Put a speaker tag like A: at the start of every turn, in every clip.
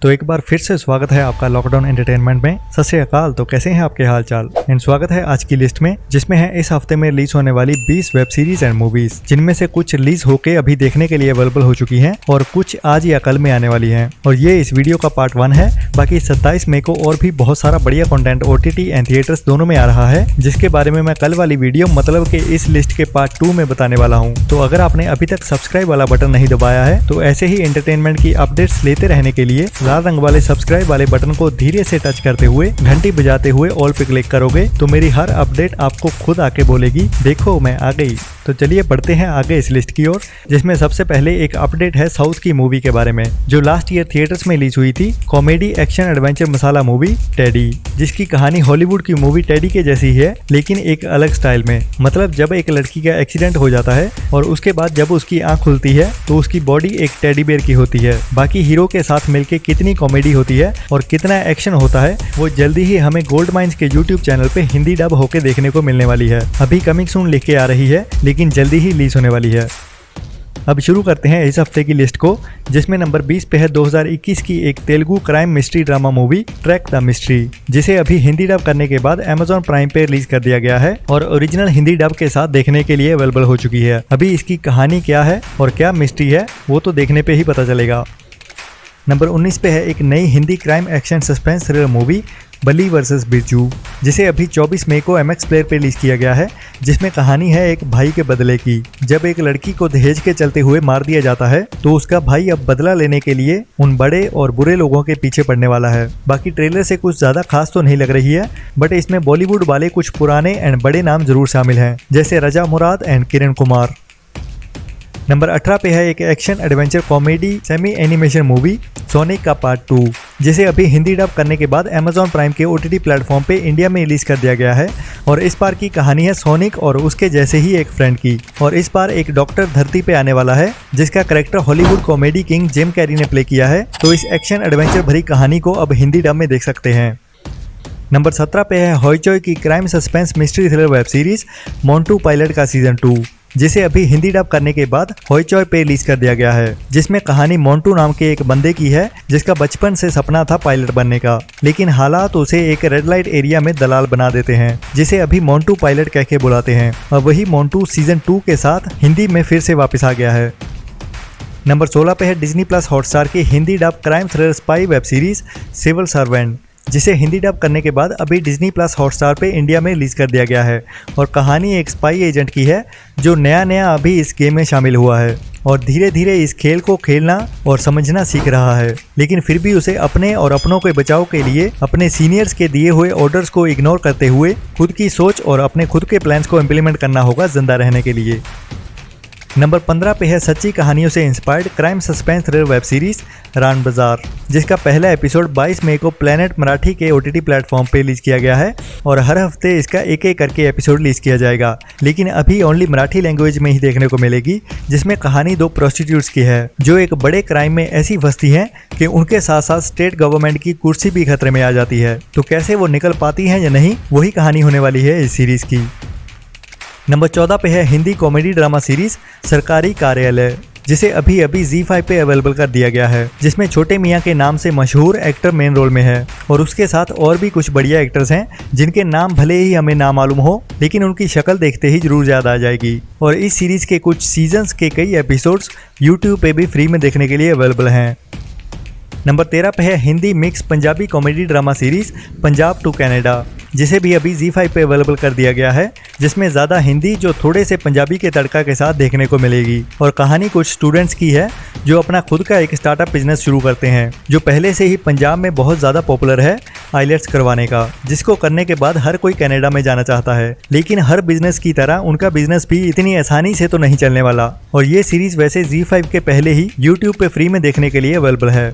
A: तो एक बार फिर से स्वागत है आपका लॉकडाउन एंटरटेनमेंट में। सत श्री अकाल। तो कैसे हैं आपके हाल चाल एंड स्वागत है आज की लिस्ट में, जिसमें है इस हफ्ते में रिलीज होने वाली 20 वेब सीरीज एंड मूवीज, जिनमें से कुछ रिलीज होके अभी देखने के लिए अवेलेबल हो चुकी हैं और कुछ आज या कल में आने वाली हैं। और ये इस वीडियो का पार्ट 1 है। बाकी 27 मई को और भी बहुत सारा बढ़िया कंटेंट OTT एंड थिएटर्स दोनों में आ रहा है, जिसके बारे में मैं कल वाली वीडियो मतलब के इस लिस्ट के पार्ट 2 में बताने वाला हूँ। तो अगर आपने अभी तक सब्सक्राइब वाला बटन नहीं दबाया है तो ऐसे ही एंटरटेनमेंट की अपडेट्स लेते रहने के लिए लाल रंग वाले सब्सक्राइब वाले बटन को धीरे से टच करते हुए घंटी बजाते हुए ऑल पे क्लिक करोगे तो मेरी हर अपडेट आपको खुद आके बोलेगी, देखो मैं आ गई। तो चलिए बढ़ते हैं आगे इस लिस्ट की ओर, जिसमें सबसे पहले एक अपडेट है साउथ की मूवी के बारे में, जो लास्ट ईयर थिएटर्स में रिलीज हुई थी। कॉमेडी एक्शन एडवेंचर मसाला मूवी टेडी, जिसकी कहानी हॉलीवुड की मूवी टेडी के जैसी है, लेकिन एक अलग स्टाइल में। मतलब जब एक लड़की का एक्सीडेंट हो जाता है और उसके बाद जब उसकी आंख खुलती है तो उसकी बॉडी एक टेडी बेयर की होती है। बाकी हीरो के साथ मिलके कितनी कॉमेडी होती है और कितना एक्शन होता है वो जल्दी ही हमें गोल्ड माइंस के YouTube चैनल पे हिंदी डब होके देखने को मिलने वाली है। अभी कमिंग सून लिख के आ रही है, लेकिन जल्दी ही रिलीज होने वाली है। अब शुरू करते हैं इस हफ्ते की लिस्ट को, जिसमें नंबर 20 पे है 2021 की एक Telugu crime mystery drama movie track the mystery, जिसे अभी हिंदी डब करने के बाद Amazon प्राइम पे रिलीज कर दिया गया है और ओरिजिनल हिंदी डब के साथ देखने के लिए अवेलेबल हो चुकी है। अभी इसकी कहानी क्या है और क्या मिस्ट्री है वो तो देखने पे ही पता चलेगा। नंबर 19 पे है एक नई Hindi crime action suspense thriller movie Bali versus Birju, जिसे अभी 24 मई को MX प्लेयर पे रिलीज किया गया है, जिसमें कहानी है एक भाई के बदले की। जब एक लड़की को दहेज के चलते हुए मार दिया जाता है तो उसका भाई अब बदला लेने के लिए उन बड़े और बुरे लोगों के पीछे पड़ने वाला है। बाकी ट्रेलर से कुछ ज्यादा खास तो नहीं लग रही है, बट इसमें बॉलीवुड वाले कुछ पुराने एंड बड़े नाम जरूर शामिल हैं, जैसे रजा मुराद एंड किरण कुमार। नंबर 18 पे है एक action adventure comedy semi animation movie sonic का पार्ट 2, जिसे अभी हिंदी डब करने के बाद Amazon प्राइम के OTT प्लेटफॉर्म पे इंडिया में रिलीज कर दिया गया है। और इस बार की कहानी है सोनिक और उसके जैसे ही एक फ्रेंड की। और इस बार एक डॉक्टर धरती पे आने वाला है, जिसका character Hollywood comedy king Jim Carrey ने प्ले किया है। तो इस एक्शन एडवेंचर भरी कहानी को अब हिंदी डब में देख सकते हैं। नंबर 17 पे है हॉइचॉय की crime suspense mystery thriller web series Montu pilot का सीजन 2, जिसे अभी हिंदी डब करने के बाद हॉइचॉय पे रिलीज कर दिया गया है, जिसमें कहानी मोंटू नाम के एक बंदे की है, जिसका बचपन से सपना था पायलट बनने का, लेकिन हालात उसे एक रेड लाइट एरिया में दलाल बना देते हैं, जिसे अभी मोंटू पायलट कह के बुलाते हैं। और वही मोंटू सीजन 2 के साथ हिंदी में फिर से वापस आ गया है। नंबर 16 पे है डिज्नी प्लस हॉटस्टार की Hindi dub crime thriller spy web series civil servant, जिसे हिंदी डब करने के बाद अभी डिज्नी प्लस हॉटस्टार पे इंडिया में रिलीज कर दिया गया है। और कहानी एक स्पाई एजेंट की है जो नया अभी इस गेम में शामिल हुआ है और धीरे धीरे इस खेल को खेलना और समझना सीख रहा है, लेकिन फिर भी उसे अपने और अपनों के बचाव के लिए अपने सीनियर्स के दिए हुए ऑर्डर्स को इग्नोर करते हुए खुद की सोच और अपने खुद के प्लान्स को इम्प्लीमेंट करना होगा जिंदा रहने के लिए। नंबर 15 पे है सच्ची कहानियों से inspired crime suspense thriller web series Raan Baazaar, जिसका पहला एपिसोड 22 मई को प्लेनेट मराठी के OTT प्लेटफॉर्म पे रिलीज किया गया है और हर हफ्ते इसका एक एक करके एपिसोड रिलीज किया जाएगा, लेकिन अभी ओनली मराठी लैंग्वेज में ही देखने को मिलेगी। जिसमें कहानी 2 प्रोस्टिट्यूट्स की है जो एक बड़े क्राइम में ऐसी फंसती हैं कि उनके साथ साथ स्टेट गवर्नमेंट की कुर्सी भी खतरे में आ जाती है। तो कैसे वो निकल पाती हैं या नहीं, वही कहानी होने वाली है इस सीरीज की। नंबर 14 पे है हिंदी कॉमेडी ड्रामा सीरीज सरकारी कार्यालय, जिसे अभी ZEE5 पे अवेलेबल कर दिया गया है, जिसमें छोटे मियाँ के नाम से मशहूर एक्टर मेन रोल में है और उसके साथ और भी कुछ बढ़िया एक्टर्स हैं, जिनके नाम भले ही हमें ना मालूम हो, लेकिन उनकी शक्ल देखते ही जरूर याद आ जाएगी। और इस सीरीज के कुछ सीजन्स के कई एपिसोड्स YouTube पे भी फ्री में देखने के लिए अवेलेबल हैं। नंबर 13 पे है Hindi mix Punjabi comedy drama series Punjab to Canada, जिसे भी अभी ZEE5 पे अवेलेबल कर दिया गया है, जिसमें ज़्यादा हिंदी जो थोड़े से पंजाबी के तड़का के साथ देखने को मिलेगी। और कहानी कुछ स्टूडेंट्स की है जो अपना खुद का एक स्टार्टअप बिजनेस शुरू करते हैं, जो पहले से ही पंजाब में बहुत ज़्यादा पॉपुलर है आइलेट्स करवाने का, जिसको करने के बाद हर कोई कनाडा में जाना चाहता है। लेकिन हर बिजनेस की तरह उनका बिजनेस भी इतनी आसानी से तो नहीं चलने वाला। और ये सीरीज़ वैसे ZEE5 के पहले ही YouTube पे फ्री में देखने के लिए अवेलेबल है।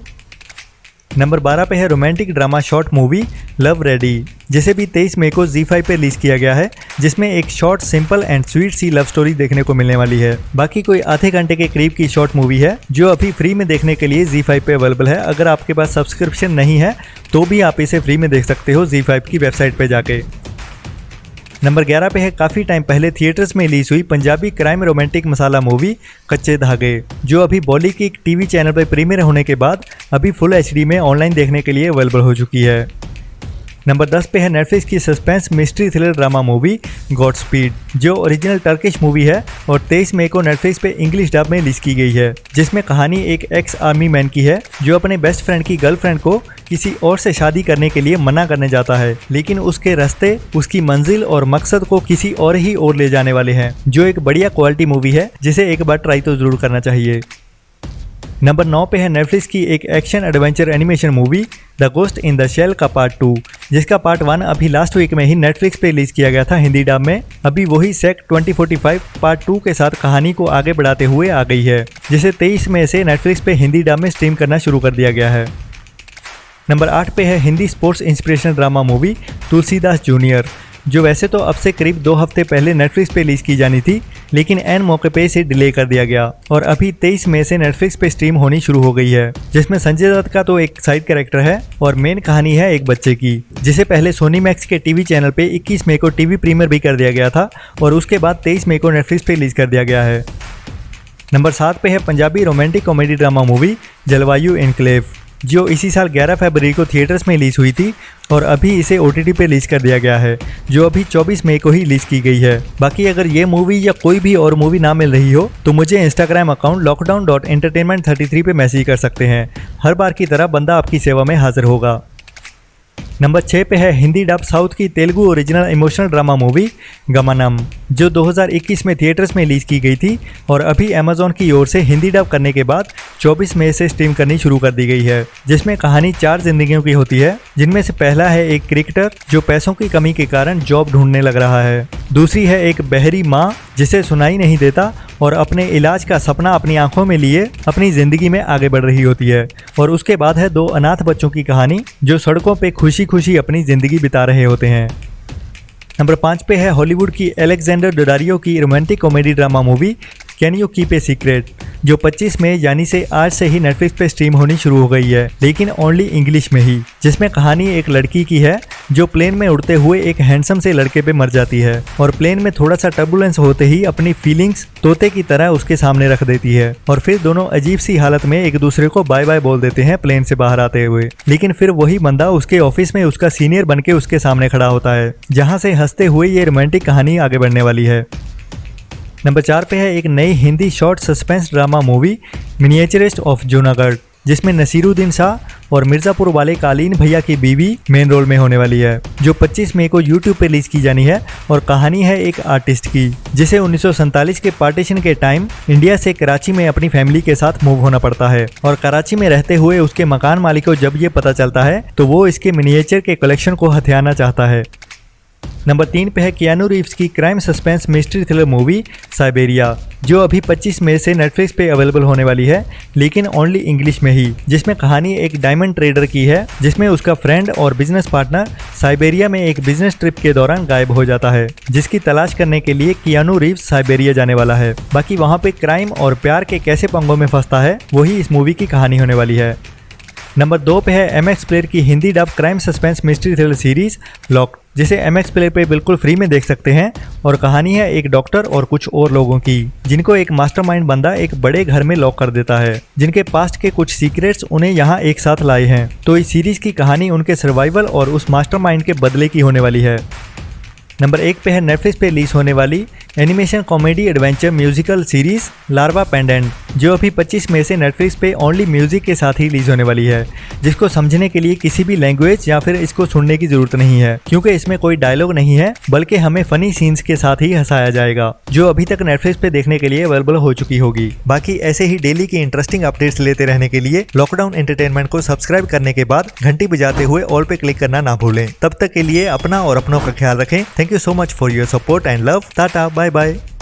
A: नंबर 12 पे है romantic drama short movie love ready, जिसे भी 23 मई को ZEE5 पे रिलीज किया गया है, जिसमें एक शॉर्ट सिंपल एंड स्वीट सी लव स्टोरी देखने को मिलने वाली है। बाकी कोई आधे घंटे के करीब की शॉर्ट मूवी है जो अभी फ्री में देखने के लिए ZEE5 पे अवेलेबल है। अगर आपके पास सब्सक्रिप्शन नहीं है तो भी आप इसे फ्री में देख सकते हो ZEE5 की वेबसाइट पे जाके। नंबर 11 पे है काफ़ी टाइम पहले थिएटर्स में रिलीज हुई पंजाबी क्राइम रोमांटिक मसाला मूवी कच्चे धागे, जो अभी बॉली की एक टीवी चैनल पर प्रीमियर होने के बाद अभी फुल एचडी में ऑनलाइन देखने के लिए अवेलेबल हो चुकी है। नंबर 10 पे है नेटफ्लिक्स की suspense mystery thriller drama movie God speed, जो ओरिजिनल टर्किश मूवी है और 23 मई को नेटफ्लिक्स पे इंग्लिश डब में रिलीज की गई है, जिसमें कहानी एक एक्स आर्मी मैन की है जो अपने बेस्ट फ्रेंड की गर्लफ्रेंड को किसी और से शादी करने के लिए मना करने जाता है, लेकिन उसके रास्ते उसकी मंजिल और मकसद को किसी और ही ओर ले जाने वाले हैं, जो एक बढ़िया क्वालिटी मूवी है जिसे एक बार ट्राई तो जरूर करना चाहिए। नंबर 9 पे है नेटफ्लिक्स की एक action adventure animation movie the ghost in the shell का पार्ट 2, जिसका पार्ट 1 अभी लास्ट वीक में ही नेटफ्लिक्स पे रिलीज किया गया था हिंदी डब में। अभी वही सेक 2045 पार्ट 2 के साथ कहानी को आगे बढ़ाते हुए आ गई है, जिसे 23 मई से नेटफ्लिक्स पे हिंदी डब में स्ट्रीम करना शुरू कर दिया गया है। नंबर 8 पे है Hindi sports inspirational drama movie Tulsidas junior, जो वैसे तो अब से करीब 2 हफ्ते पहले नेटफ्लिक्स पे रिलीज की जानी थी, लेकिन एन मौके पे इसे डिले कर दिया गया और अभी 23 मई से नेटफ्लिक्स पे स्ट्रीम होनी शुरू हो गई है, जिसमें संजय दत्त का तो एक साइड कैरेक्टर है और मेन कहानी है एक बच्चे की, जिसे पहले सोनी मैक्स के टीवी चैनल पे 21 मई को टीवी प्रीमियर भी कर दिया गया था और उसके बाद 23 मई को नेटफ्लिक्स पे रिलीज कर दिया गया है। नंबर 7 पे है Punjabi romantic comedy drama movie जलवायु एनक्लेव, जो इसी साल 11 फरवरी को थिएटर्स में रिलीज हुई थी और अभी इसे OTT पे रिलीज कर दिया गया है, जो अभी 24 मई को ही रिलीज की गई है। बाकी अगर ये मूवी या कोई भी और मूवी ना मिल रही हो तो मुझे इंस्टाग्राम अकाउंट lockdown.entertainment33 पे मैसेज कर सकते हैं। हर बार की तरह बंदा आपकी सेवा में हाजिर होगा। नंबर 6 पे है हिंदी डब साउथ की Telugu original emotional drama movie Gamanam, जो 2021 में थिएटर्स में रिलीज की गई थी और अभी अमेजॉन की ओर से हिंदी डब करने के बाद 24 मई से स्ट्रीम करनी शुरू कर दी गई है, जिसमें कहानी 4 जिंदगियों की होती है, जिनमें से पहला है एक क्रिकेटर जो पैसों की कमी के कारण जॉब ढूंढने लग रहा है, दूसरी है एक बहरी माँ जिसे सुनाई नहीं देता और अपने इलाज का सपना अपनी आंखों में लिए अपनी जिंदगी में आगे बढ़ रही होती है, और उसके बाद है 2 अनाथ बच्चों की कहानी जो सड़कों पे खुशी खुशी अपनी जिंदगी बिता रहे होते हैं। नंबर 5 पे है हॉलीवुड की एलेक्जेंडर डोडारियो की romantic comedy drama movie can you keep a secret, जो 25 मई यानी से आज से ही नेटफ्लिक्स पे स्ट्रीम होनी शुरू हो गई है, लेकिन ओनली इंग्लिश में ही, जिसमें कहानी एक लड़की की है जो प्लेन में उड़ते हुए एक हैंडसम से लड़के पे मर जाती है और प्लेन में थोड़ा सा टर्बुलेंस होते ही अपनी फीलिंग्स तोते की तरह उसके सामने रख देती है और फिर दोनों अजीब सी हालत में एक दूसरे को बाय बाय बोल देते हैं प्लेन से बाहर आते हुए, लेकिन फिर वही बंदा उसके ऑफिस में उसका सीनियर बन के उसके सामने खड़ा होता है, जहाँ से हंसते हुए ये रोमांटिक कहानी आगे बढ़ने वाली है। नंबर 4 पे है एक नई Hindi short suspense drama movie miniaturist of Junagadh, जिसमें नसीरुद्दीन शाह और मिर्जापुर वाले कालीन भैया की बीवी मेन रोल में होने वाली है, जो 25 मई को YouTube पे रिलीज की जानी है और कहानी है एक आर्टिस्ट की जिसे 1947 के पार्टीशन के टाइम इंडिया से कराची में अपनी फैमिली के साथ मूव होना पड़ता है और कराची में रहते हुए उसके मकान मालिक को जब ये पता चलता है तो वो इसके मिनिएचर के कलेक्शन को हथियाना चाहता है। नंबर 3 पे है कियानू रीव्स की crime suspense mystery thriller movie Siberia, जो अभी 25 मई से नेटफ्लिक्स पे अवेलेबल होने वाली है, लेकिन ओनली इंग्लिश में ही, जिसमें कहानी एक डायमंड ट्रेडर की है जिसमें उसका फ्रेंड और बिजनेस पार्टनर साइबेरिया में एक बिजनेस ट्रिप के दौरान गायब हो जाता है, जिसकी तलाश करने के लिए कियानू रीव्स साइबेरिया जाने वाला है। बाकी वहाँ पे क्राइम और प्यार के कैसे पंगों में फंसता है वही इस मूवी की कहानी होने वाली है। नंबर 2 पे है MX प्लेयर की Hindi dub crime suspense mystery thriller series locked, जिसे MX प्लेयर पे बिल्कुल फ्री में देख सकते हैं और कहानी है एक डॉक्टर और कुछ और लोगों की जिनको एक मास्टरमाइंड बंदा एक बड़े घर में लॉक कर देता है, जिनके पास्ट के कुछ सीक्रेट्स उन्हें यहाँ एक साथ लाए हैं। तो इस सीरीज की कहानी उनके सर्वाइवल और उस मास्टरमाइंड के बदले की होने वाली है। नंबर 1 पे है नेटफ्लिक्स पे रिलीज होने वाली animation comedy adventure musical series larva pendant, जो अभी 25 मई से नेटफ्लिक्स पे ओनली म्यूजिक के साथ ही रिलीज होने वाली है, जिसको समझने के लिए किसी भी लैंग्वेज या फिर इसको सुनने की जरूरत नहीं है, क्योंकि इसमें कोई डायलॉग नहीं है बल्कि हमें फनी सीन्स के साथ ही हंसाया जाएगा, जो अभी तक नेटफ्लिक्स पे देखने के लिए अवेलेबल हो चुकी होगी। बाकी ऐसे ही डेली की इंटरेस्टिंग अपडेट्स लेते रहने के लिए लॉकडाउन एंटरटेनमेंट को सब्सक्राइब करने के बाद घंटी बजाते हुए ऑल पे क्लिक करना ना भूलें। तब तक के लिए अपना और अपनों का ख्याल रखें। Thank you so much for your support and love. Tata, bye bye.